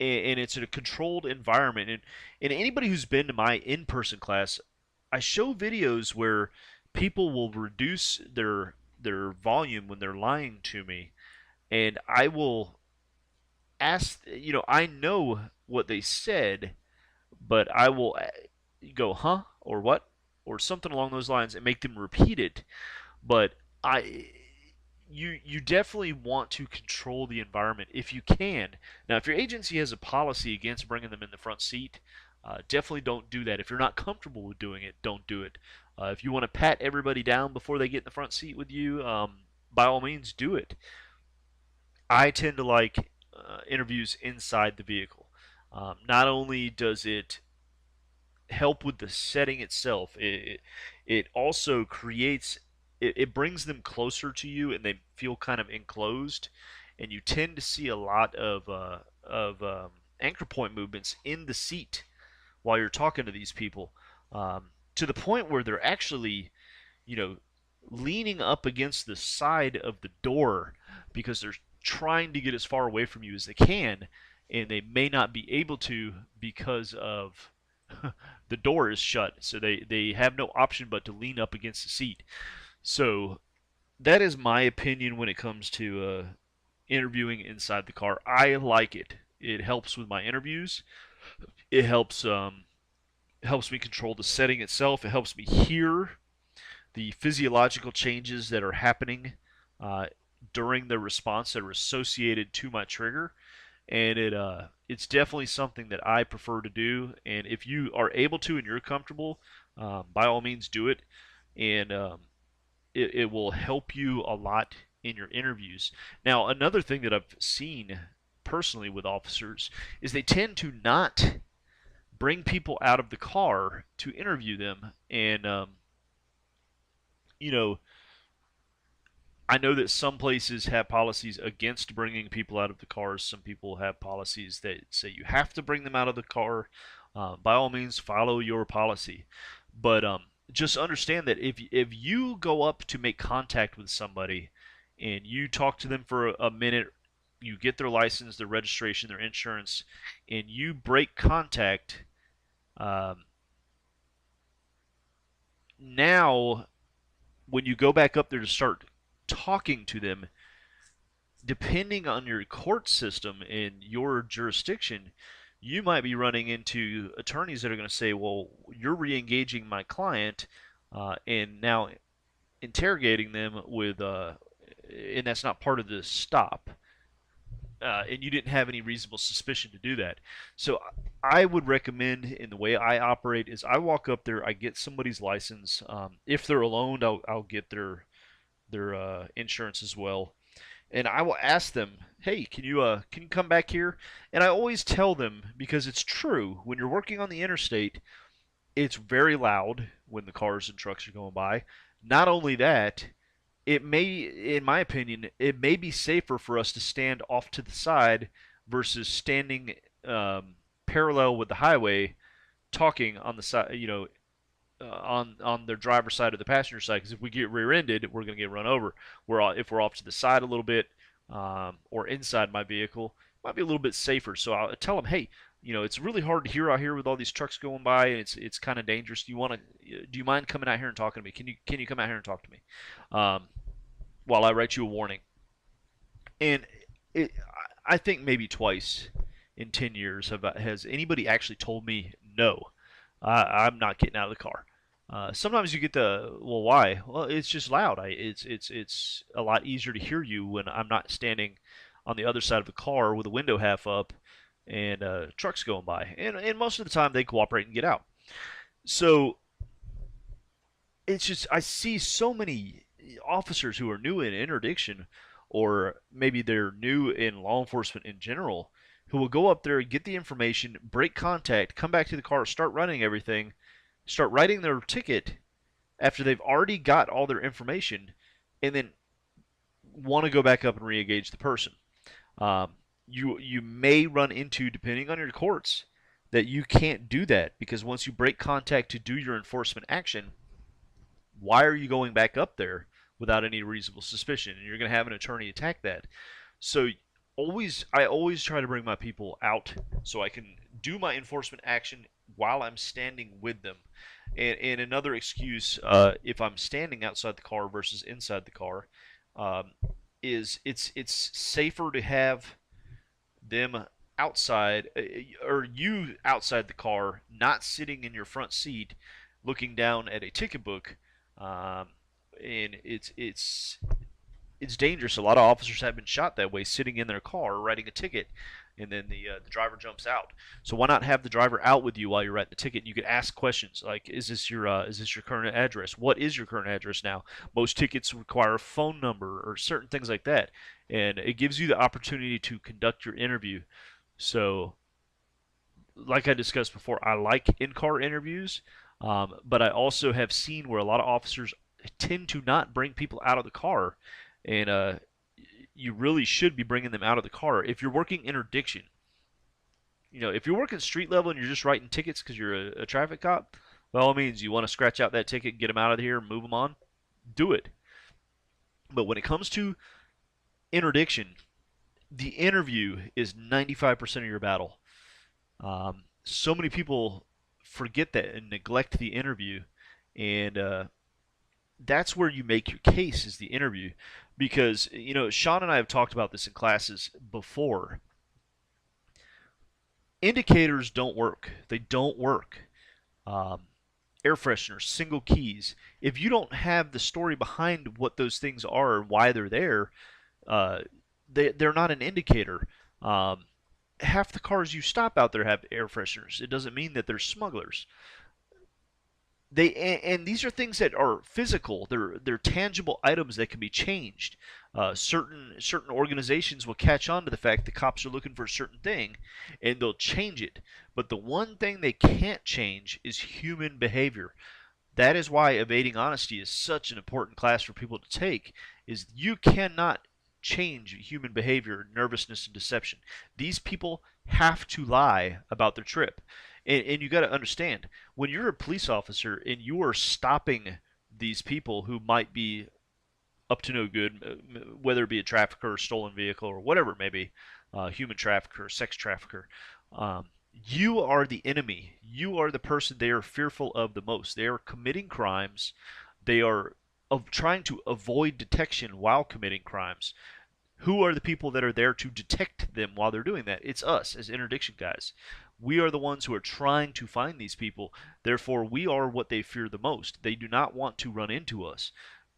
and it's in a controlled environment. And anybody who's been to my in-person class, I show videos where people will reduce their volume when they're lying to me, and I will ask, I know what they said, but I will go, huh, or what, or something along those lines, and make them repeat it. But I, you definitely want to control the environment if you can. Now, if your agency has a policy against bringing them in the front seat, definitely don't do that. If you're not comfortable with doing it, don't do it. If you want to pat everybody down before they get in the front seat with you, by all means, do it. I tend to like interviews inside the vehicle. Not only does it help with the setting itself, it also creates it brings them closer to you, and they feel kind of enclosed, and you tend to see a lot of anchor point movements in the seat while you're talking to these people, to the point where they're actually, you know, leaning up against the side of the door because they're trying to get as far away from you as they can, and they may not be able to because of the door is shut. So they have no option but to lean up against the seat. So that is my opinion when it comes to interviewing inside the car. I like it. It helps with my interviews. It helps me control the setting itself. It helps me hear the physiological changes that are happening uh, during the response that are associated to my trigger, and it's definitely something that I prefer to do. And if you are able to and you're comfortable, by all means do it, and it will help you a lot in your interviews. Now, another thing that I've seen personally with officers is they tend to not bring people out of the car to interview them, and you know I know that some places have policies against bringing people out of the cars. Some people have policies that say you have to bring them out of the car. By all means, follow your policy. But just understand that if you go up to make contact with somebody and you talk to them for a minute, you get their license, their registration, their insurance, and you break contact, um, now when you go back up there to start talking to them, depending on your court system in your jurisdiction, you might be running into attorneys that are going to say, well, you're re engaging my client, and now interrogating them with, and that's not part of the stop. And you didn't have any reasonable suspicion to do that. So I would recommend, in the way I operate, is I walk up there, I get somebody's license. If they're alone, I'll get their insurance as well, and I will ask them, "Hey, can you come back here?" And I always tell them, because it's true, when you're working on the interstate, it's very loud when the cars and trucks are going by. Not only that, it may, in my opinion, it may be safer for us to stand off to the side versus standing parallel with the highway, talking on the side, on their driver's side or the passenger side. Because if we get rear-ended, we're going to get run over. If we're off to the side a little bit, or inside my vehicle, it might be a little bit safer. So I'll tell them, hey, it's really hard to hear out here with all these trucks going by, and it's kind of dangerous. Do you mind coming out here and talking to me? Can you come out here and talk to me, while I write you a warning? And I think maybe twice in 10 years has anybody actually told me no, I'm not getting out of the car. Sometimes you get the, well, why? Well, it's just loud. It's a lot easier to hear you when I'm not standing on the other side of the car with the window half up and trucks going by. And most of the time they cooperate and get out. So it's just, I see so many officers who are new in interdiction, or maybe they're new in law enforcement in general, who will go up there, get the information, break contact, come back to the car, start running everything, start writing their ticket after they've already got all their information, and then want to go back up and re-engage the person. Um, you may run into, depending on your courts, that you can't do that because once you break contact to do your enforcement action, why are you going back up there without any reasonable suspicion? And you're going to have an attorney attack that. So I always try to bring my people out so I can do my enforcement action while I'm standing with them. And another excuse, if I'm standing outside the car versus inside the car, um, is it's safer to have them outside, or you outside the car, not sitting in your front seat, looking down at a ticket book, um, and it's dangerous. A lot of officers have been shot that way, sitting in their car writing a ticket, and then the driver jumps out. So why not have the driver out with you while you're writing the ticket? And you could ask questions like, is this your current address? What is your current address now? Most tickets require a phone number or certain things like that, and it gives you the opportunity to conduct your interview. So, like I discussed before, I like in-car interviews, but I also have seen where a lot of officers tend to not bring people out of the car, and you really should be bringing them out of the car. If you're working interdiction, if you're working street level and you're just writing tickets because you're a traffic cop, by all means, you want to scratch out that ticket, get them out of here, move them on, do it. But when it comes to interdiction, the interview is 95% of your battle. So many people forget that and neglect the interview, and that's where you make your case is the interview, because Sean and I have talked about this in classes before. Indicators don't work. They don't work. Um, Air fresheners, single keys. If you don't have the story behind what those things are and why they're there, uh, they're not an indicator. Um, Half the cars you stop out there have air fresheners. It doesn't mean that they're smugglers. And these are things that are physical. They're tangible items that can be changed. Certain organizations will catch on to the fact the cops are looking for a certain thing, and they'll change it. But the one thing they can't change is human behavior. That is why evading honesty is such an important class for people to take. Is you cannot change human behavior, nervousness, and deception. These people have to lie about their trip. And you got to understand, when you're a police officer and you are stopping these people who might be up to no good, whether it be a trafficker or stolen vehicle or whatever it may be, human trafficker, sex trafficker, you are the enemy. You are the person they are fearful of the most. They are committing crimes. They are trying to avoid detection while committing crimes. Who are the people that are there to detect them while they're doing that? It's us as interdiction guys. We are the ones who are trying to find these people. Therefore, we are what they fear the most. They do not want to run into us.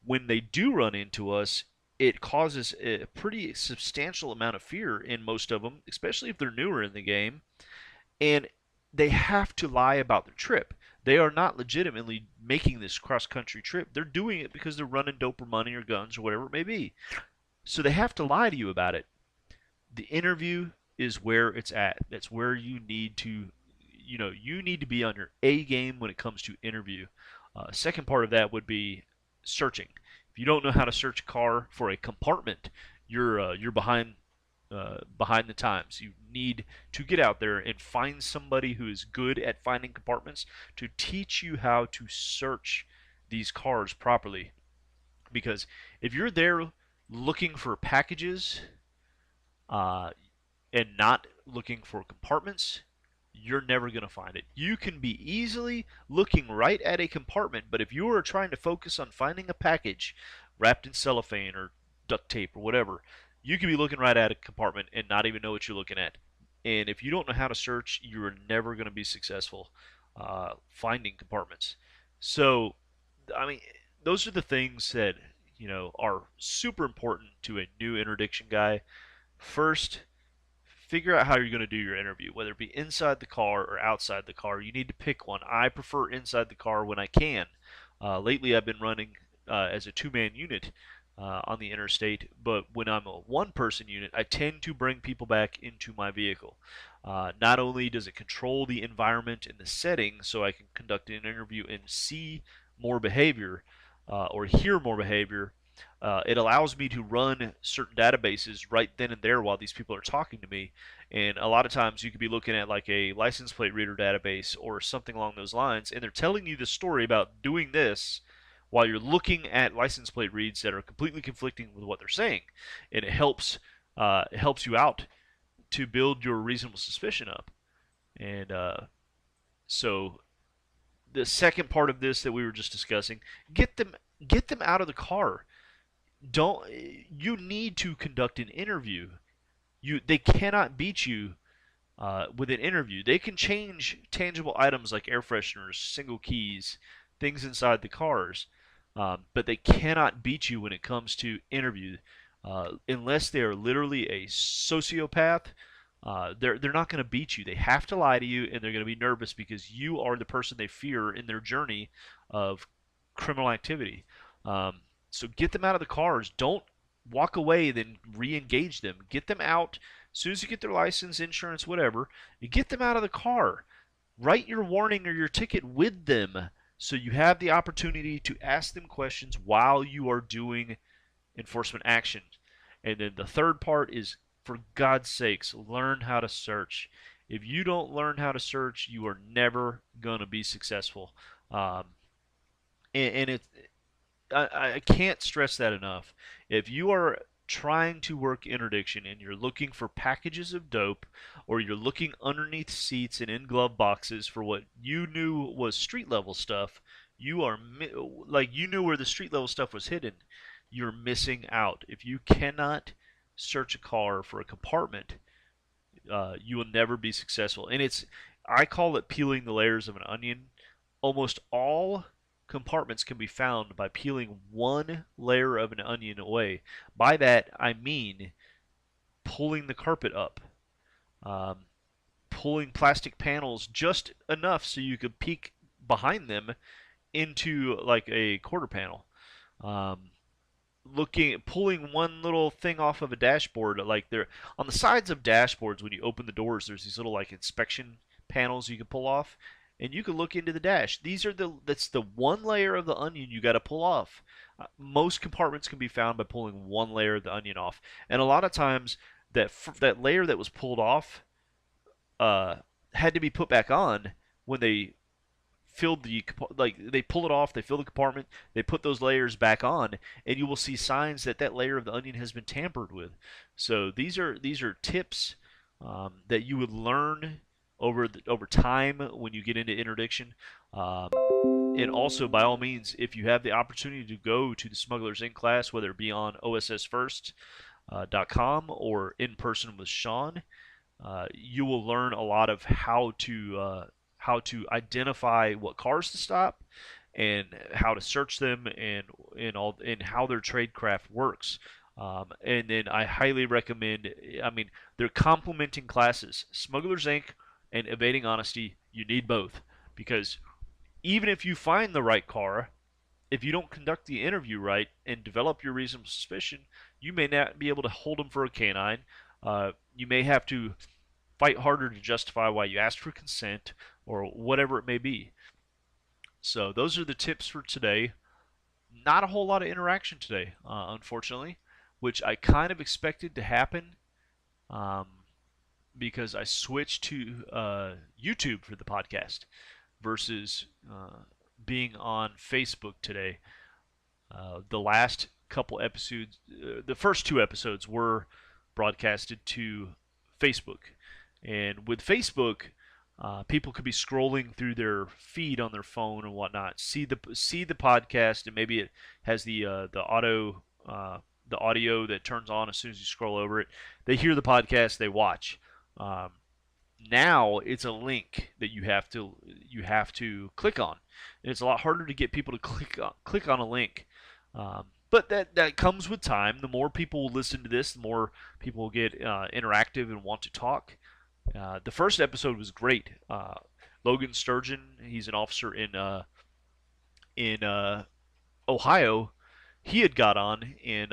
When they do run into us, it causes a pretty substantial amount of fear in most of them, especially if they're newer in the game. And they have to lie about their trip. They are not legitimately making this cross country trip. They're doing it because they're running dope or money or guns or whatever it may be. So they have to lie to you about it. The interview is where it's at. That's where you need to, you need to be on your A game when it comes to interview. Second part of that would be searching. If you don't know how to search a car for a compartment, you're behind the times. You need to get out there and find somebody who is good at finding compartments to teach you how to search these cars properly. Because if you're there looking for packages uh, and not looking for compartments, you're never going to find it. You can be easily looking right at a compartment, but if you are trying to focus on finding a package wrapped in cellophane or duct tape or whatever, you can be looking right at a compartment and not even know what you're looking at. And if you don't know how to search, you're never going to be successful finding compartments. So, I mean, those are the things that are super important to a new interdiction guy. First, figure out how you're going to do your interview, whether it be inside the car or outside the car. You need to pick one. I prefer inside the car when I can. Lately, I've been running as a two-man unit, on the interstate. But when I'm a one-person unit, I tend to bring people back into my vehicle. Not only does it control the environment and the setting, so I can conduct an interview and see more behavior or hear more behavior. It allows me to run certain databases right then and there while these people are talking to me. And a lot of times you could be looking at like a license plate reader database or something along those lines, and they're telling you the story about doing this while you're looking at license plate reads that are completely conflicting with what they're saying. And it helps you out to build your reasonable suspicion up. And so the second part of this that we were just discussing, get them out of the car. Don't You need to conduct an interview. They cannot beat you with an interview. They can change tangible items like air fresheners, single keys, things inside the cars, but they cannot beat you when it comes to interview, unless they are literally a sociopath. They're not going to beat you. They have to lie to you, and they're going to be nervous because you are the person they fear in their journey of criminal activity. Um, so get them out of the cars. Don't walk away, then re-engage them. Get them out as soon as you get their license, insurance, whatever. You get them out of the car. Write your warning or your ticket with them so you have the opportunity to ask them questions while you are doing enforcement action. And then the third part is, for God's sakes, learn how to search. If you don't learn how to search, you are never going to be successful. Um, and it, I can't stress that enough. If you are trying to work interdiction and you're looking for packages of dope, or you're looking underneath seats and in glove boxes for what you knew was street level stuff, you are like you knew where the street level stuff was hidden. You're missing out. If you cannot search a car for a compartment, you will never be successful. And I call it peeling the layers of an onion. Almost all compartments can be found by peeling one layer of an onion away. By that, I mean pulling the carpet up, um, pulling plastic panels just enough so you could peek behind them into like a quarter panel. Um, Pulling one little thing off of a dashboard, like there on the sides of dashboards when you open the doors, there's these little like inspection panels you can pull off, and you can look into the dash. That's the one layer of the onion you got to pull off. Most compartments can be found by pulling one layer of the onion off, and a lot of times that layer that was pulled off uh, had to be put back on when they filled like they pull it off, they fill the compartment, they put those layers back on, and you will see signs that that layer of the onion has been tampered with. So these are tips that you would learn over time when you get into interdiction. Um, and also, by all means, if you have the opportunity to go to the Smugglers Inn class, whether it be on OSSFirst.com or in person with Sean, you will learn a lot of how to identify what cars to stop and how to search them and how their tradecraft works. And then I highly recommend. I mean, they're complementing classes. Smugglers Inc. and Evading Honesty. You need both because even if you find the right car, if you don't conduct the interview right and develop your reasonable suspicion, you may not be able to hold them for a canine. You may have to fight harder to justify why you asked for consent or whatever it may be. So those are the tips for today. Not a whole lot of interaction today, unfortunately, which I kind of expected to happen um, because I switched to YouTube for the podcast versus being on Facebook today. The last couple episodes, the first two episodes were broadcasted to Facebook. And with Facebook, people could be scrolling through their feed on their phone and whatnot, see the podcast, and maybe it has the audio that turns on as soon as you scroll over it. They hear the podcast, they watch. Um, Now it's a link that you have to click on, and it's a lot harder to get people to click on a link. But that comes with time. The more people will listen to this, the more people will get interactive and want to talk. The first episode was great. Logan Sturgeon, he's an officer in Ohio. he had got on and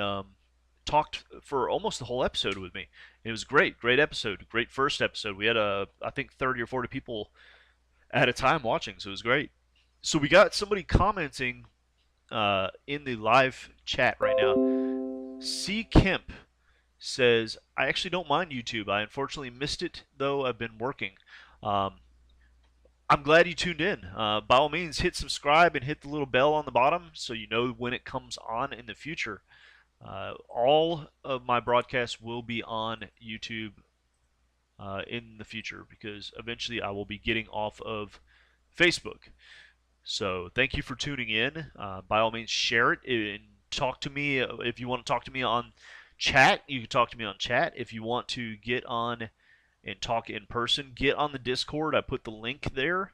talked for almost the whole episode with me. It was great, great episode, great first episode. We had I think 30 or 40 people at a time watching, so it was great. So we got somebody commenting in the live chat right now. C. Kemp says, I actually don't mind YouTube. I unfortunately missed it, though I've been working. Um, I'm glad you tuned in. By all means, hit subscribe and hit the little bell on the bottom so you know when it comes on in the future. All of my broadcasts will be on YouTube in the future because eventually I will be getting off of Facebook. So thank you for tuning in. By all means, share it and talk to me. If you want to talk to me on chat, you can talk to me on chat. If you want to get on and talk in person, get on the Discord. I put the link there,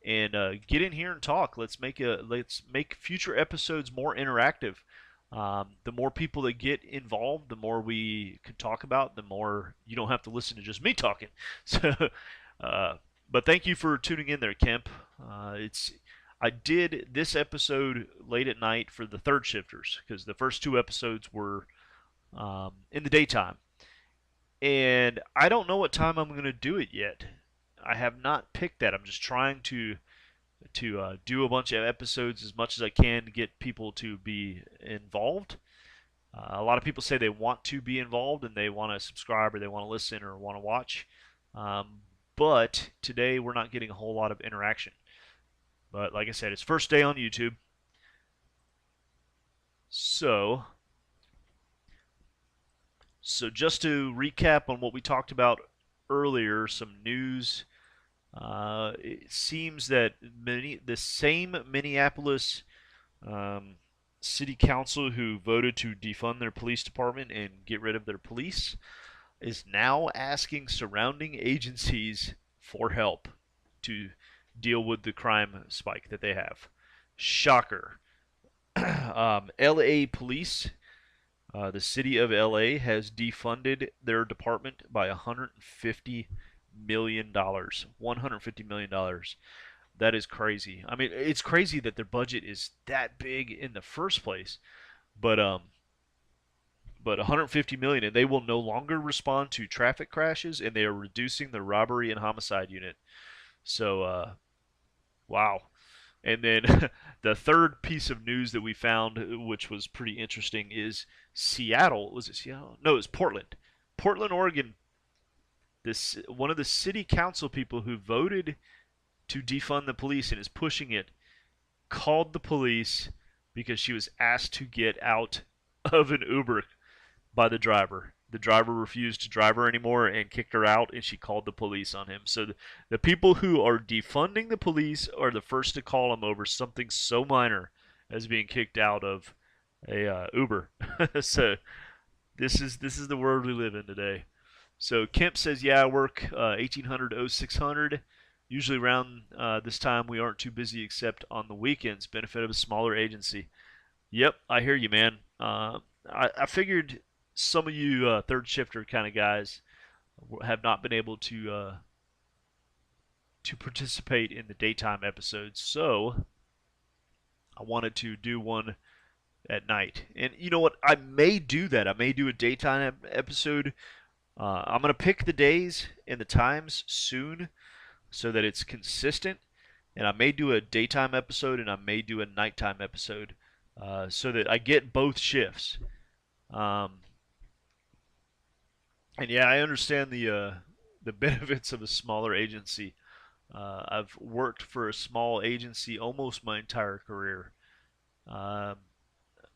and get in here and talk. Let's make future episodes more interactive. The more people that get involved, the more we can talk about. The more you don't have to listen to just me talking. So, but thank you for tuning in there, Kemp. It's I did this episode late at night for the third shifters because the first two episodes were in the daytime, and I don't know what time I'm going to do it yet. I have not picked that. I'm just trying to do a bunch of episodes as much as I can to get people to be involved. A lot of people say they want to be involved and they want to subscribe or they want to listen or want to watch. But today we're not getting a whole lot of interaction. But like I said, it's first day on YouTube. So just to recap on what we talked about earlier, some news. It seems that the same Minneapolis city council who voted to defund their police department and get rid of their police is now asking surrounding agencies for help to deal with the crime spike that they have. Shocker. LA police, the city of LA has defunded their department by $150 million. $150 million. That is crazy. I mean, it's crazy that their budget is that big in the first place. But 150 million, and they will no longer respond to traffic crashes, and they are reducing the robbery and homicide unit. So, wow. And then the third piece of news that we found, which was pretty interesting, is Seattle. Was it Seattle? No, it was Portland. Portland, Oregon. This one of the city council people who voted to defund the police and is pushing it called the police because she was asked to get out of an Uber by the driver. The driver refused to drive her anymore and kicked her out, and she called the police on him. So the people who are defunding the police are the first to call them over something so minor as being kicked out of a Uber. So this is the world we live in today. So Kemp says, yeah, I work 1800 to 0600. Usually around this time we aren't too busy except on the weekends. Benefit of a smaller agency. Yep, I hear you, man. I figured some of you third shifter kind of guys have not been able to participate in the daytime episodes, so I wanted to do one at night. And you know what? I may do that. I may do a daytime episode. I'm gonna pick the days and the times soon so that it's consistent. And I may do a daytime episode and I may do a nighttime episode so that I get both shifts. Um, and yeah, I understand the benefits of a smaller agency. I've worked for a small agency almost my entire career. Um,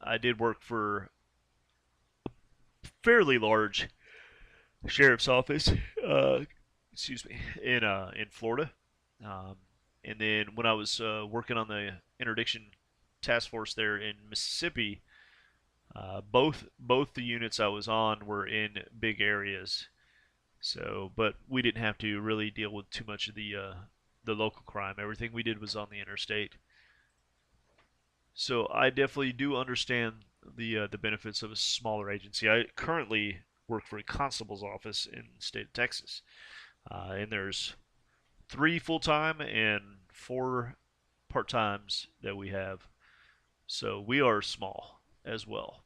I did work for a fairly large sheriff's office. Excuse me, in Florida. Um, and then when I was working on the interdiction task force there in Mississippi, both the units I was on were in big areas. So, but we didn't have to really deal with too much of the local crime. Everything we did was on the interstate. So I definitely do understand the benefits of a smaller agency. I currently work for a constable's office in the state of Texas, and there's 3 full-time and 4 part-times that we have. So we are small. as well.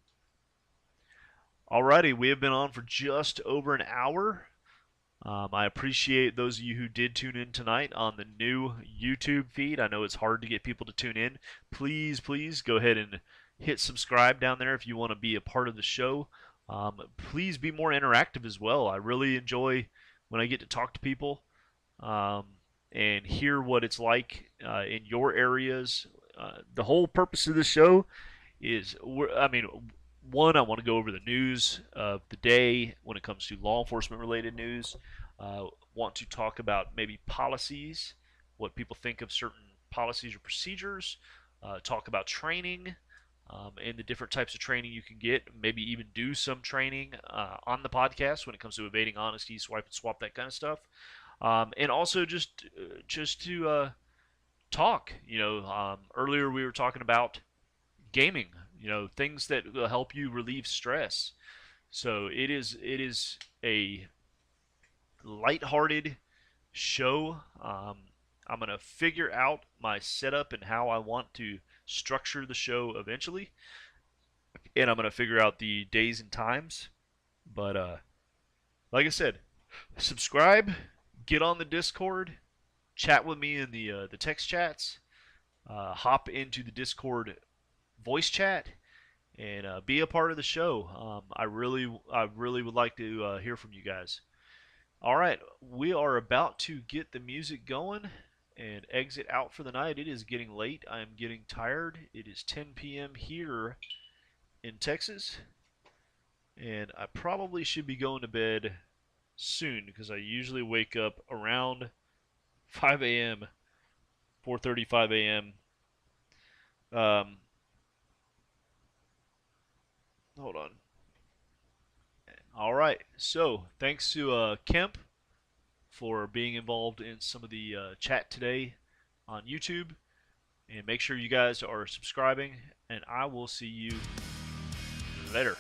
Alrighty, we have been on for just over an hour. I appreciate those of you who did tune in tonight on the new YouTube feed. I know it's hard to get people to tune in. Please, please go ahead and hit subscribe down there if you want to be a part of the show. Please be more interactive as well. I really enjoy when I get to talk to people um, and hear what it's like in your areas. The whole purpose of the show is, I mean, one, I want to go over the news of the day when it comes to law enforcement related news. Want to talk about maybe policies, what people think of certain policies or procedures. Talk about training and the different types of training you can get. Maybe even do some training on the podcast when it comes to evading honesty, swipe and swap, that kind of stuff. And also just to talk. Earlier we were talking about gaming, things that will help you relieve stress. So it is a lighthearted show. I'm gonna figure out my setup and how I want to structure the show eventually, and I'm gonna figure out the days and times. But like I said, subscribe, get on the Discord, chat with me in the text chats, hop into the Discord voice chat, and be a part of the show. I really would like to hear from you guys. All right, we are about to get the music going and exit out for the night. It is getting late. I am getting tired. It is 10 p.m. here in Texas, and I probably should be going to bed soon because I usually wake up around 5 a.m., 4:30, 5 a.m. Um, hold on. All right. So thanks to Kemp for being involved in some of the chat today on YouTube. And make sure you guys are subscribing. And I will see you later.